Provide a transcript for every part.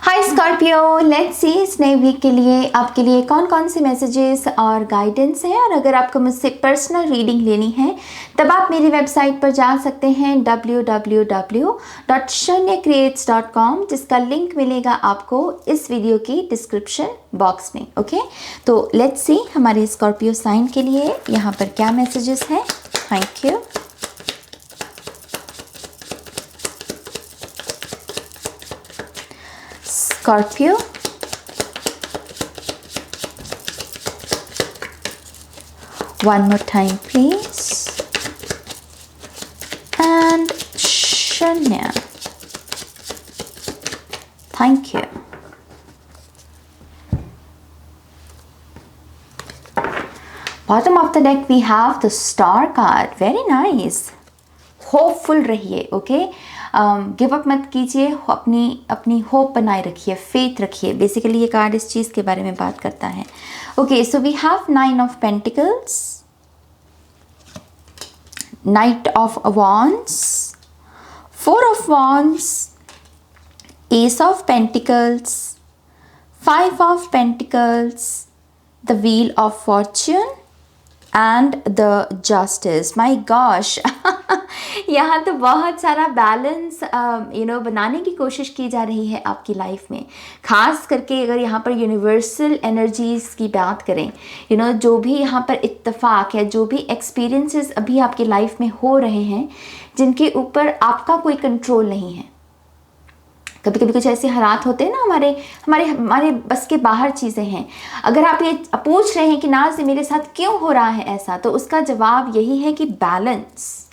Hi Scorpio, let's see इस नए week के लिए आपके लिए कौन कौन से मैसेजेस और गाइडेंस हैं। और अगर आपको मुझसे पर्सनल रीडिंग लेनी है तब आप मेरी वेबसाइट पर जा सकते हैं www.shanyacreates.com, जिसका लिंक मिलेगा आपको इस वीडियो की डिस्क्रिप्शन बॉक्स में। ओके, तो लेट्स सी हमारे स्कॉर्पियो साइन के लिए यहाँ पर क्या मैसेजेस हैं। Thank you. Scorpio, one more time please, and Shanya, thank you. Bottom of the deck we have the Star card, very nice. Hopeful रहिए, ओके, गिव अप मत कीजिए, अपनी होप बनाए रखिए, फेथ रखिए। बेसिकली ये कार्ड इस चीज़ के बारे में बात करता है। Okay, so we have 9 of pentacles, knight of wands, 4 of wands, ace of pentacles, 5 of pentacles, the wheel of fortune and the justice. My gosh यहाँ तो बहुत सारा बैलेंस बनाने की कोशिश की जा रही है आपकी लाइफ में। खास करके अगर यहाँ पर यूनिवर्सल एनर्जीज की बात करें, जो भी यहाँ पर इत्तेफाक है, जो भी एक्सपीरियंसेस अभी आपकी लाइफ में हो रहे हैं जिनके ऊपर आपका कोई कंट्रोल नहीं है। कभी कभी कुछ ऐसे हालात होते हैं ना, हमारे बस के बाहर चीज़ें हैं। अगर आप ये पूछ रहे हैं कि नाज़ मेरे साथ क्यों हो रहा है ऐसा, तो उसका जवाब यही है कि बैलेंस।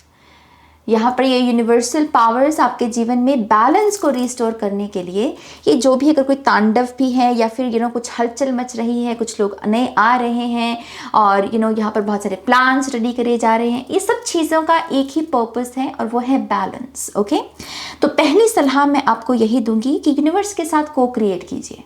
यहाँ पर ये यूनिवर्सल पावर्स आपके जीवन में बैलेंस को रिस्टोर करने के लिए, ये जो भी अगर कोई तांडव भी है या फिर कुछ हलचल मच रही है, कुछ लोग नए आ रहे हैं और यहाँ पर बहुत सारे प्लान्स रेडी करे जा रहे हैं, ये सब चीज़ों का एक ही पर्पस है और वो है बैलेंस। ओके, तो पहली सलाह मैं आपको यही दूंगी कि यूनिवर्स के साथ को क्रिएट कीजिए।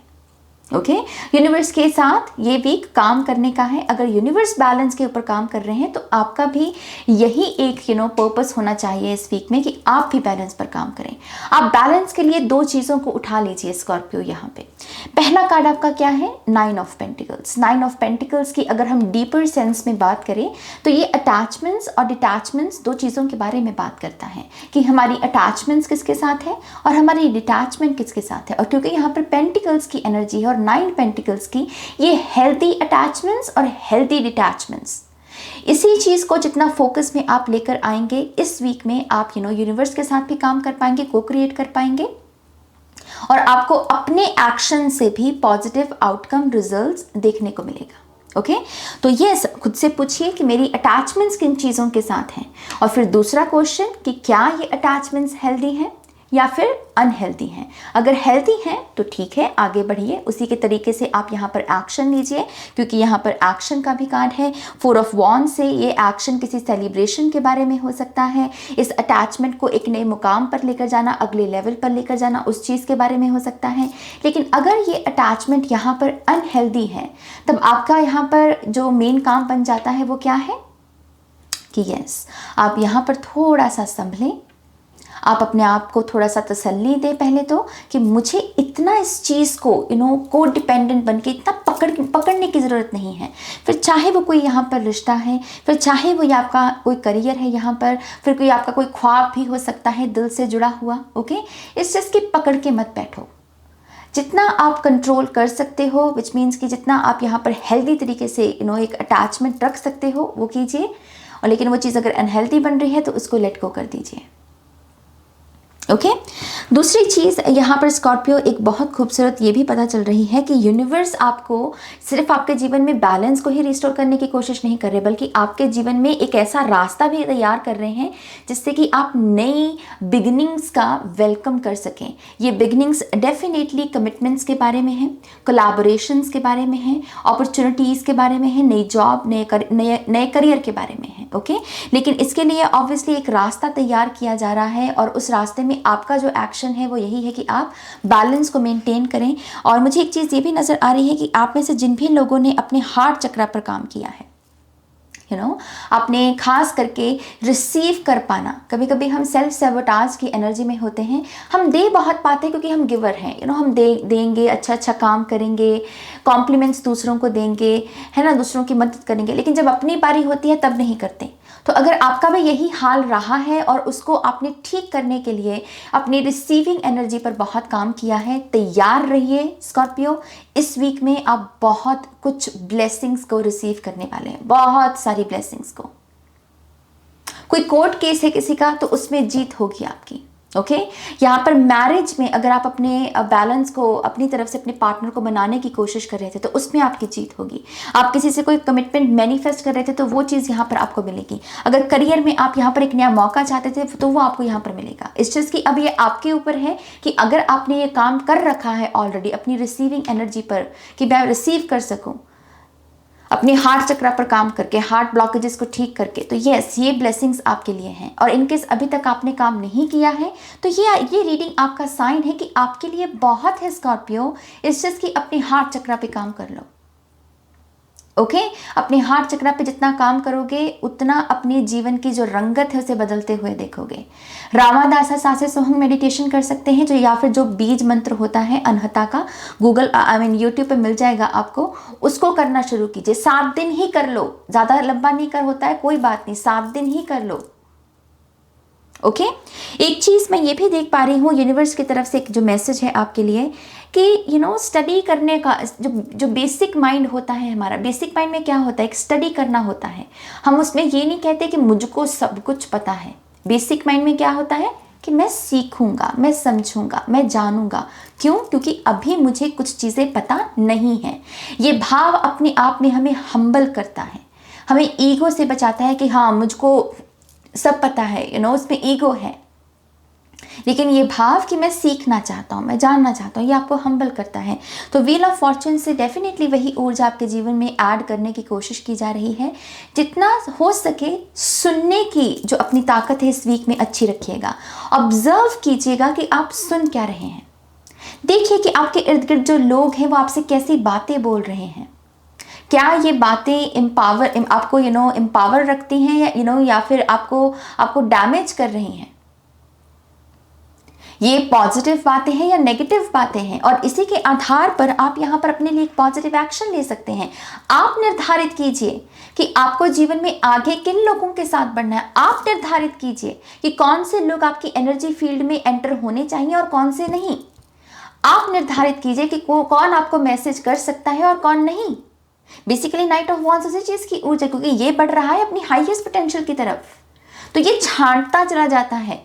ओके, यूनिवर्स के साथ ये वीक काम करने का है। अगर यूनिवर्स बैलेंस के ऊपर काम कर रहे हैं तो आपका भी यही एक पर्पस होना चाहिए इस वीक में कि आप भी बैलेंस पर काम करें। आप बैलेंस के लिए 2 चीज़ों को उठा लीजिए स्कॉर्पियो। यहाँ पे पहला कार्ड आपका क्या है? 9 ऑफ पेंटिकल्स। 9 ऑफ पेंटिकल्स की अगर हम डीपर सेंस में बात करें तो ये अटैचमेंट्स और डिटैचमेंट्स 2 चीज़ों के बारे में बात करता है कि हमारी अटैचमेंट्स किसके साथ है और हमारी डिटैचमेंट किसके साथ है। और क्योंकि यहाँ पर पेंटिकल्स की एनर्जी है और 9 पेंटिकल्स की, ये हेल्दी अटैचमेंट्स और हेल्दी डिटैचमेंट्स, इसी चीज़ को जितना फोकस में आप लेकर आएंगे इस वीक में आप यूनिवर्स के साथ भी काम कर पाएंगे, को क्रिएट कर पाएंगे और आपको अपने एक्शन से भी पॉजिटिव आउटकम रिजल्ट्स देखने को मिलेगा। ओके, तो ये खुद से पूछिए कि मेरी अटैचमेंट्स किन चीज़ों के साथ हैं। और फिर दूसरा क्वेश्चन कि क्या ये अटैचमेंट्स हेल्दी हैं या फिर अनहेल्दी हैं। अगर हेल्दी हैं तो ठीक है, आगे बढ़िए, उसी के तरीके से आप यहाँ पर एक्शन लीजिए, क्योंकि यहाँ पर एक्शन का भी कार्ड है। 4 ऑफ वॉन्ड से ये एक्शन किसी सेलिब्रेशन के बारे में हो सकता है, इस अटैचमेंट को एक नए मुकाम पर लेकर जाना, अगले लेवल पर लेकर जाना, उस चीज़ के बारे में हो सकता है। लेकिन अगर ये अटैचमेंट यहाँ पर अनहेल्दी है तब आपका यहाँ पर जो मेन काम बन जाता है वो क्या है कि यस, आप यहाँ पर थोड़ा सा संभलें, आप अपने आप को थोड़ा सा तसल्ली दें पहले तो कि मुझे इतना इस चीज़ को को डिपेंडेंट बन के इतना पकड़ने की ज़रूरत नहीं है। फिर चाहे वो कोई यहाँ पर रिश्ता है, फिर चाहे वो या आपका कोई करियर है यहाँ पर, फिर कोई आपका कोई ख्वाब भी हो सकता है दिल से जुड़ा हुआ। ओके, इस चीज़ की पकड़ के मत बैठो। जितना आप कंट्रोल कर सकते हो, विच मीन्स कि जितना आप यहाँ पर हेल्दी तरीके से एक अटैचमेंट रख सकते हो वो कीजिए। और लेकिन वो चीज़ अगर अनहेल्दी बन रही है तो उसको लेट गो कर दीजिए। ओके, दूसरी चीज़ यहाँ पर स्कॉर्पियो एक बहुत खूबसूरत ये भी पता चल रही है कि यूनिवर्स आपको सिर्फ आपके जीवन में बैलेंस को ही रिस्टोर करने की कोशिश नहीं कर रहे, बल्कि आपके जीवन में एक ऐसा रास्ता भी तैयार कर रहे हैं जिससे कि आप नई बिगिनिंग्स का वेलकम कर सकें। ये बिगिनिंग्स डेफिनेटली कमिटमेंट्स के बारे में है, कोलैबोरेशंस के बारे में है, अपॉर्चुनिटीज़ के बारे में है, नई जॉब, नए करियर के बारे में है। ओके, लेकिन इसके लिए ऑब्वियसली एक रास्ता तैयार किया जा रहा है और उस रास्ते में आपका जो एक्शन है वो यही है कि आप बैलेंस को मेंटेन करें। और मुझे एक चीज़ ये भी नज़र आ रही है कि आप में से जिन भी लोगों ने अपने हार्ट चक्र पर काम किया है, आपने खास करके रिसीव कर पाना। कभी कभी हम सेल्फ सेबोटाज की एनर्जी में होते हैं, हम दे बहुत पाते हैं क्योंकि हम गिवर हैं, हम देंगे, अच्छा काम करेंगे, कॉम्प्लीमेंट्स दूसरों को देंगे, है ना, दूसरों की मदद करेंगे, लेकिन जब अपनी बारी होती है तब नहीं करते। तो अगर आपका भी यही हाल रहा है और उसको आपने ठीक करने के लिए अपनी रिसीविंग एनर्जी पर बहुत काम किया है, तैयार रहिए स्कॉर्पियो। इस वीक में आप बहुत कुछ ब्लेसिंग्स को रिसीव करने वाले हैं, बहुत सारी ब्लेसिंग्स को। कोई कोर्ट केस है किसी का तो उसमें जीत होगी आपकी। ओके, यहाँ पर मैरिज में अगर आप अपने बैलेंस को अपनी तरफ से अपने पार्टनर को बनाने की कोशिश कर रहे थे तो उसमें आपकी जीत होगी। आप किसी से कोई कमिटमेंट मैनिफेस्ट कर रहे थे तो वो चीज़ यहाँ पर आपको मिलेगी। अगर करियर में आप यहाँ पर एक नया मौका चाहते थे तो वो आपको यहाँ पर मिलेगा। इस चीज़ की अब ये आपके ऊपर है कि अगर आपने ये काम कर रखा है ऑलरेडी अपनी रिसीविंग एनर्जी पर कि मैं रिसीव कर सकूँ, अपने हार्ट चक्र पर काम करके, हार्ट ब्लॉकेजेस को ठीक करके, तो यस, ये ब्लेसिंग्स आपके लिए हैं। और इनकेस अभी तक आपने काम नहीं किया है तो ये रीडिंग आपका साइन है कि आपके लिए बहुत है स्कॉर्पियो। इस चीज़ की अपने हार्ट चक्र पे काम कर लो। ओके, अपने हार्ट चक्र पे जितना काम करोगे उतना अपने जीवन की जो रंगत है उसे बदलते हुए देखोगे। रामादासा सासे सोहंग मेडिटेशन कर सकते हैं, जो या फिर जो बीज मंत्र होता है अनहता का, गूगल यूट्यूब पे मिल जाएगा आपको, उसको करना शुरू कीजिए। 7 दिन ही कर लो, ज़्यादा लंबा नहीं कर होता है, कोई बात नहीं, 7 दिन ही कर लो। ओके, एक चीज़ मैं ये भी देख पा रही हूँ यूनिवर्स की तरफ से एक जो मैसेज है आपके लिए कि स्टडी करने का जो बेसिक माइंड होता है, हमारा बेसिक माइंड में क्या होता है, एक स्टडी करना होता है। हम उसमें ये नहीं कहते कि मुझको सब कुछ पता है। बेसिक माइंड में क्या होता है कि मैं सीखूंगा, मैं समझूंगा, मैं जानूंगा। क्यों? क्योंकि अभी मुझे कुछ चीज़ें पता नहीं है। ये भाव अपने आप में हमें हम्बल करता है, हमें ईगो से बचाता है कि हाँ मुझको सब पता है, उसमें ईगो है। लेकिन ये भाव कि मैं सीखना चाहता हूँ, मैं जानना चाहता हूँ, ये आपको हम्बल करता है। तो व्हील ऑफ फॉर्चून से डेफिनेटली वही ऊर्जा आपके जीवन में ऐड करने की कोशिश की जा रही है। जितना हो सके सुनने की जो अपनी ताकत है इस वीक में अच्छी रखिएगा। ऑब्जर्व कीजिएगा कि आप सुन क्या रहे हैं। देखिए कि आपके इर्द गिर्द जो लोग हैं वो आपसे कैसी बातें बोल रहे हैं। क्या ये बातें आपको एम्पावर रखती हैं या फिर आपको डैमेज कर रही हैं। ये पॉजिटिव बातें हैं या नेगेटिव बातें हैं, और इसी के आधार पर आप यहाँ पर अपने लिए एक पॉजिटिव एक्शन ले सकते हैं। आप निर्धारित कीजिए कि आपको जीवन में आगे किन लोगों के साथ बढ़ना है। आप निर्धारित कीजिए कि कौन से लोग आपकी एनर्जी फील्ड में एंटर होने चाहिए और कौन से नहीं। आप निर्धारित कीजिए कि कौन आपको मैसेज कर सकता है और कौन नहीं। बेसिकली नाइट ऑफ वॉन्ड्स उसी चीज की ऊर्जा, क्योंकि ये बढ़ रहा है अपनी हाईएस्ट पोटेंशियल की तरफ, तो ये छांटता चला जाता है,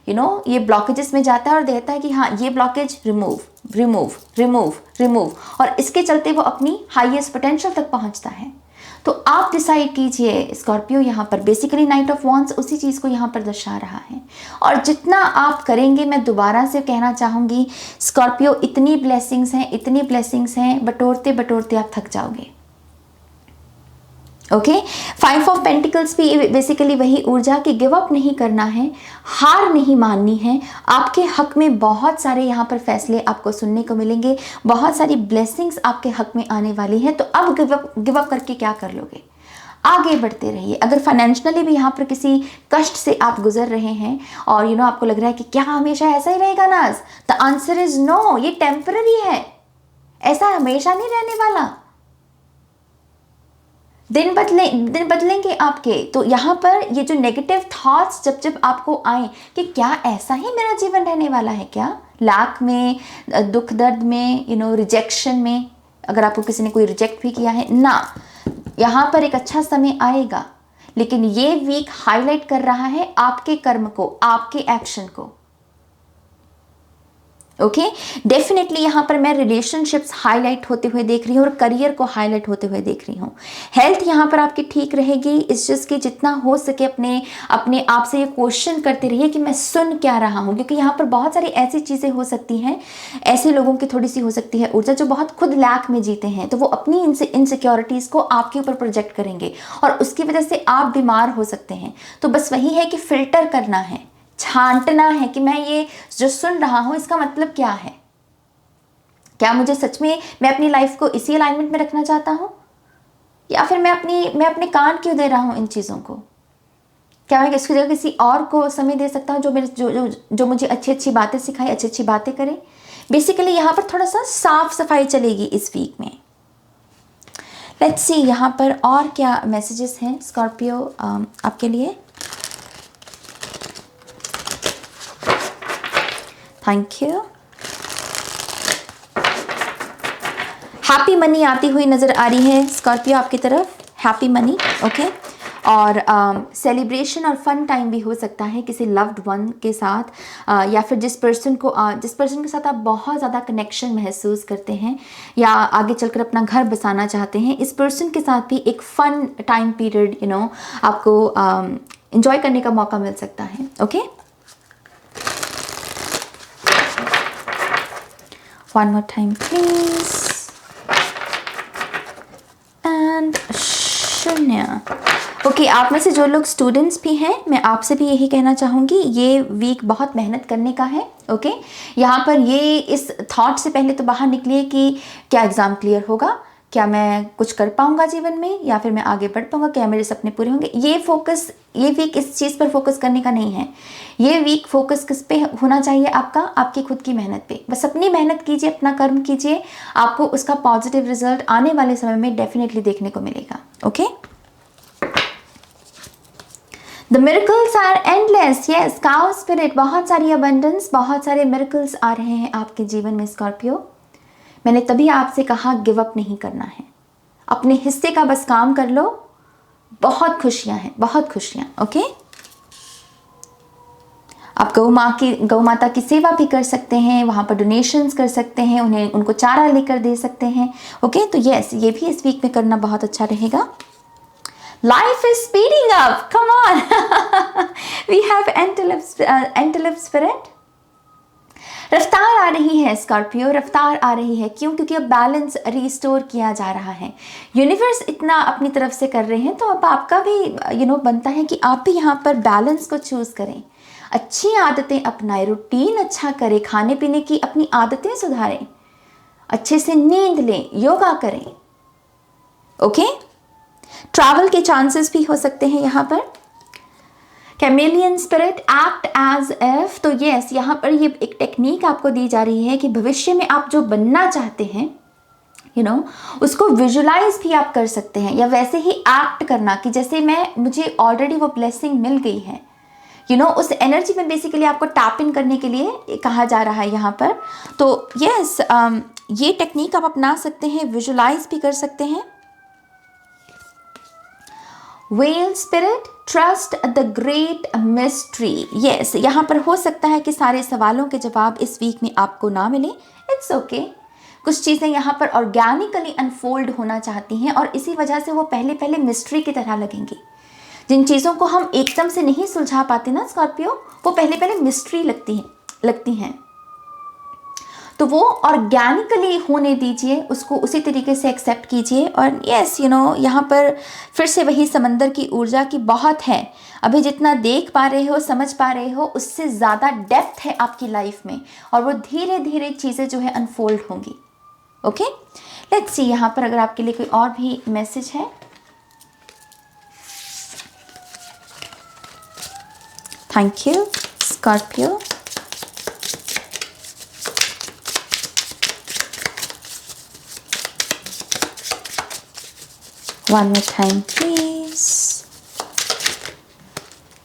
ये ब्लॉकेजेस में जाता है और देता है कि हाँ ये blockage remove remove remove remove, और इसके चलते वो अपनी हाईएस्ट पोटेंशियल तक पहुंचता है। तो आप डिसाइड कीजिए स्कॉर्पियो, यहाँ पर बेसिकली नाइट ऑफ वॉन्ड्स उसी चीज़ को यहाँ पर दर्शा रहा है। और जितना आप करेंगे, मैं दोबारा से कहना चाहूँगी स्कॉर्पियो, इतनी ब्लेसिंग्स हैं, बटोरते बटोरते आप थक जाओगे। ओके, 5 ऑफ पेंटिकल्स भी बेसिकली वही ऊर्जा कि गिव अप नहीं करना है, हार नहीं माननी है। आपके हक में बहुत सारे यहाँ पर फैसले आपको सुनने को मिलेंगे, बहुत सारी ब्लेसिंग्स आपके हक में आने वाली हैं। तो अब गिव अप करके क्या कर लोगे? आगे बढ़ते रहिए। अगर फाइनेंशियली भी यहाँ पर किसी कष्ट से आप गुजर रहे हैं और आपको लग रहा है कि क्या हमेशा ऐसा ही रहेगा नाज, द आंसर इज नो, ये टेम्पररी है, ऐसा हमेशा नहीं रहने वाला। दिन बदलेंगे आपके। तो यहाँ पर ये जो नेगेटिव थॉट्स जब आपको आए कि क्या ऐसा ही मेरा जीवन रहने वाला है क्या, लाख में, दुख दर्द में, रिजेक्शन में, अगर आपको किसी ने कोई रिजेक्ट भी किया है ना, यहाँ पर एक अच्छा समय आएगा। लेकिन ये वीक हाईलाइट कर रहा है आपके कर्म को, आपके एक्शन को। ओके, डेफिनेटली यहाँ पर मैं रिलेशनशिप्स हाईलाइट होते हुए देख रही हूँ और करियर को हाईलाइट होते हुए देख रही हूँ। हेल्थ यहाँ पर आपकी ठीक रहेगी। इस चीज़ की जितना हो सके अपने आप से ये क्वेश्चन करते रहिए कि मैं सुन क्या रहा हूँ, क्योंकि यहाँ पर बहुत सारी ऐसी चीज़ें हो सकती हैं, ऐसे लोगों की थोड़ी सी हो सकती है ऊर्जा जो बहुत खुद लैक में जीते हैं, तो वो अपनी इनसिक्योरिटीज़ को आपके ऊपर प्रोजेक्ट करेंगे और उसकी वजह से आप बीमार हो सकते हैं। तो बस वही है कि फिल्टर करना है, छांटना है कि मैं ये जो सुन रहा हूं इसका मतलब क्या है, क्या मुझे सच में मैं अपनी लाइफ को इसी अलाइनमेंट में रखना चाहता हूं, या फिर मैं अपने कान क्यों दे रहा हूँ इन चीज़ों को? क्या मैं इसकी जगह किसी और को समय दे सकता हूँ जो मुझे अच्छी अच्छी बातें सिखाए, अच्छी अच्छी बातें करे? बेसिकली यहाँ पर थोड़ा सा साफ सफाई चलेगी इस वीक में। लेट्स सी यहाँ पर और क्या मैसेजेस हैं स्कॉर्पियो आपके लिए। Thank you. हैप्पी मनी आती हुई नज़र आ रही है स्कॉर्पियो आपकी तरफ, हैप्पी मनी, ओके। और सेलिब्रेशन और फन टाइम भी हो सकता है किसी लव्ड वन के साथ, या फिर जिस पर्सन के साथ आप बहुत ज़्यादा कनेक्शन महसूस करते हैं या आगे चलकर अपना घर बसाना चाहते हैं, इस पर्सन के साथ भी एक फ़न टाइम पीरियड आपको एंजॉय करने का मौका मिल सकता है, okay. One more time please. And शून्य। ओके, आप में से जो लोग स्टूडेंट्स भी हैं, मैं आपसे भी यही कहना चाहूँगी, ये वीक बहुत मेहनत करने का है, ओके। यहाँ पर ये इस थॉट से पहले तो बाहर निकलिए कि क्या एग्ज़ाम क्लियर होगा, क्या मैं कुछ कर पाऊँगा जीवन में, या फिर मैं आगे बढ़ पाऊँगा, क्या मेरे सपने पूरे होंगे। ये वीक इस चीज़ पर फोकस करने का नहीं है। ये वीक फोकस किस पे होना चाहिए आपका? आपकी खुद की मेहनत पे। बस अपनी मेहनत कीजिए, अपना कर्म कीजिए, आपको उसका पॉजिटिव रिजल्ट आने वाले समय में डेफिनेटली देखने को मिलेगा, okay. The miracles are endless, yes cow spirit, बहुत सारी अबंडेंस, बहुत सारे मिरेकल्स आ रहे हैं आपके जीवन में स्कॉर्पियो। मैंने तभी आपसे कहा गिव अप नहीं करना है, अपने हिस्से का बस काम कर लो। बहुत खुशियां हैं, बहुत खुशियां, ओके। आप गौ माता की सेवा भी कर सकते हैं, वहां पर डोनेशंस कर सकते हैं, उनको चारा लेकर दे सकते हैं, ओके। तो यस, ये भी इस वीक में करना बहुत अच्छा रहेगा। Life is speeding up. Come on. We have antelope spirit. रफ्तार आ रही है स्कॉर्पियो, रफ्तार आ रही है। क्यों? क्योंकि अब बैलेंस रिस्टोर किया जा रहा है। यूनिवर्स इतना अपनी तरफ से कर रहे हैं, तो अब आपका भी बनता है कि आप भी यहाँ पर बैलेंस को चूज करें, अच्छी आदतें अपनाएं, रूटीन अच्छा करें, खाने पीने की अपनी आदतें सुधारें, अच्छे से नींद लें, योगा करें, ओके। ट्रैवल के चांसेस भी हो सकते हैं यहाँ पर। Chameleon spirit act as if, तो यस, यहाँ पर ये एक टेक्निक आपको दी जा रही है कि भविष्य में आप जो बनना चाहते हैं उसको विजुलाइज भी आप कर सकते हैं, या वैसे ही एक्ट करना कि जैसे मुझे ऑलरेडी वो ब्लेसिंग मिल गई है, उस एनर्जी में बेसिकली आपको टैप इन करने के लिए कहा जा रहा है यहाँ पर। तो यस, ये टेक्निक आप अपना सकते हैं, विजुलाइज भी कर सकते हैं। Whale spirit trust the great mystery, yes, यहाँ पर हो सकता है कि सारे सवालों के जवाब इस वीक में आपको ना मिले, इट्स ओके। कुछ चीज़ें यहाँ पर ऑर्गेनिकली अनफोल्ड होना चाहती हैं और इसी वजह से वो पहले पहले मिस्ट्री की तरह लगेंगी। जिन चीज़ों को हम एकदम से नहीं सुलझा पाते ना स्कॉर्पियो, वो पहले पहले मिस्ट्री लगती हैं। तो वो ऑर्गेनिकली होने दीजिए, उसको उसी तरीके से एक्सेप्ट कीजिए। और यस, यहाँ पर फिर से वही समंदर की ऊर्जा की बहुत है। अभी जितना देख पा रहे हो, समझ पा रहे हो, उससे ज़्यादा डेप्थ है आपकी लाइफ में, और वो धीरे धीरे चीज़ें जो है अनफोल्ड होंगी, ओके। लेट्स सी यहाँ पर अगर आपके लिए कोई और भी मैसेज है। Thank you Scorpio. One more time please.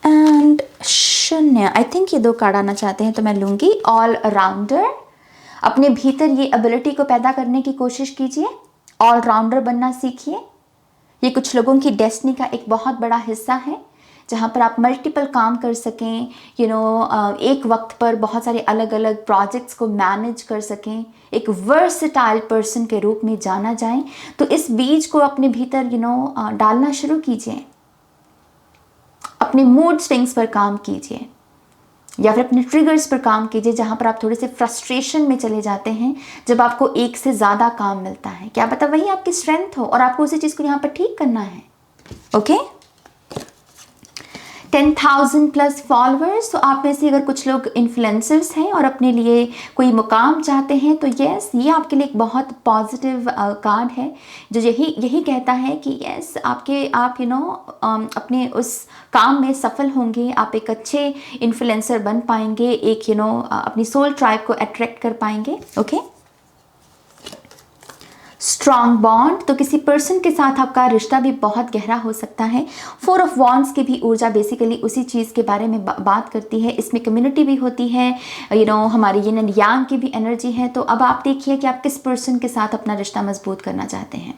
And शून्य। आई थिंक ये 2 कार्ड आना चाहते हैं, तो मैं लूँगी। ऑल राउंडर, अपने भीतर ये एबिलिटी को पैदा करने की कोशिश कीजिए, ऑल राउंडर बनना सीखिए। ये कुछ लोगों की डेस्टिनी का एक बहुत बड़ा हिस्सा है, जहाँ पर आप मल्टीपल काम कर सकें, एक वक्त पर बहुत सारे अलग अलग प्रोजेक्ट्स को मैनेज कर सकें, एक वर्सेटाइल पर्सन के रूप में जाना जाए। तो इस बीज को अपने भीतर डालना शुरू कीजिए। अपने मूड स्विंग्स पर काम कीजिए, या फिर अपने ट्रिगर्स पर काम कीजिए, जहाँ पर आप थोड़े से फ्रस्ट्रेशन में चले जाते हैं जब आपको एक से ज़्यादा काम मिलता है। क्या पता वही आपकी स्ट्रेंथ हो और आपको उसी चीज़ को यहाँ पर ठीक करना है, ओके। 10,000 plus followers. तो आप में से अगर कुछ लोग इन्फ्लुएंसर्स हैं और अपने लिए कोई मुकाम चाहते हैं तो यस, ये आपके लिए एक बहुत पॉजिटिव कार्ड है जो यही कहता है कि यस, आप अपने उस काम में सफल होंगे, आप एक अच्छे इन्फ्लुएंसर बन पाएंगे, एक अपनी सोल ट्राइब को अट्रैक्ट कर पाएंगे। ओके, स्ट्रॉन्ग बॉन्ड, तो किसी पर्सन के साथ आपका रिश्ता भी बहुत गहरा हो सकता है। 4 ऑफ वॉन्ड्स की भी ऊर्जा बेसिकली उसी चीज़ के बारे में बात करती है। इसमें कम्युनिटी भी होती है, हमारी यिन एंड यांग की भी एनर्जी है। तो अब आप देखिए कि आप किस पर्सन के साथ अपना रिश्ता मजबूत करना चाहते हैं।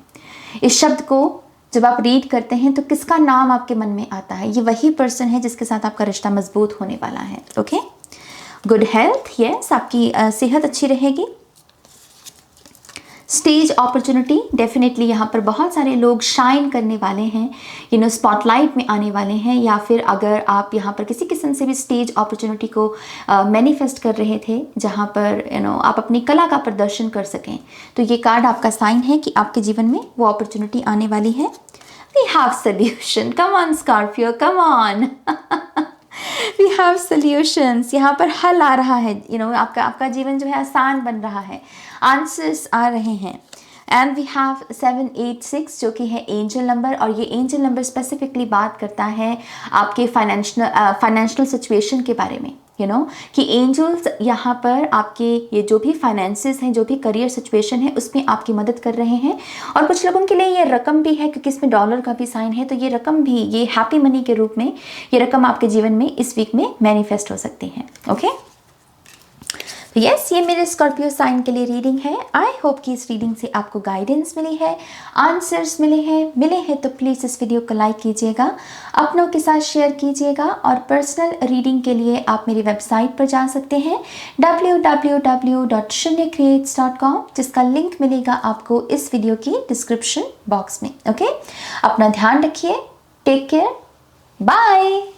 इस शब्द को जब आप रीड करते हैं तो किसका नाम आपके मन में आता है? ये वही पर्सन है जिसके साथ आपका रिश्ता मजबूत होने वाला है। ओके, गुड हेल्थ, यस, आपकी सेहत अच्छी रहेगी। स्टेज अपॉर्चुनिटी, डेफिनेटली यहाँ पर बहुत सारे लोग शाइन करने वाले हैं, स्पॉटलाइट में आने वाले हैं, या फिर अगर आप यहाँ पर किसी किस्म से भी स्टेज अपॉर्चुनिटी को मैनिफेस्ट कर रहे थे जहाँ पर आप अपनी कला का प्रदर्शन कर सकें, तो ये कार्ड आपका साइन है कि आपके जीवन में वो अपॉर्चुनिटी आने वाली है। We have solution, come on Scorpio, come on we have solutions, यहाँ पर हल आ रहा है, आपका जीवन जो है आसान बन रहा है, आंसर्स आ रहे हैं। एंड वी हैव 786 जो कि है एंजल नंबर, और ये एंजल नंबर स्पेसिफिकली बात करता है आपके फाइनेंशियल सिचुएशन के बारे में, कि एंजल्स यहाँ पर आपके ये जो भी फाइनेंसेस हैं, जो भी करियर सिचुएशन है, उसमें आपकी मदद कर रहे हैं। और कुछ लोगों के लिए ये रकम भी है, क्योंकि इसमें डॉलर का भी साइन है, तो ये रकम भी, ये हैप्पी मनी के रूप में ये रकम आपके जीवन में इस वीक में मैनिफेस्ट हो सकती है। ओके, यस, ये मेरे स्कॉर्पियो साइन के लिए रीडिंग है। आई होप कि इस रीडिंग से आपको गाइडेंस मिली है, आंसर्स मिले हैं तो प्लीज़ इस वीडियो को लाइक कीजिएगा, अपनों के साथ शेयर कीजिएगा, और पर्सनल रीडिंग के लिए आप मेरी वेबसाइट पर जा सकते हैं www.shunyacreates.com, जिसका लिंक मिलेगा आपको इस वीडियो की डिस्क्रिप्शन बॉक्स में। ओके, अपना ध्यान रखिए, टेक केयर, बाय।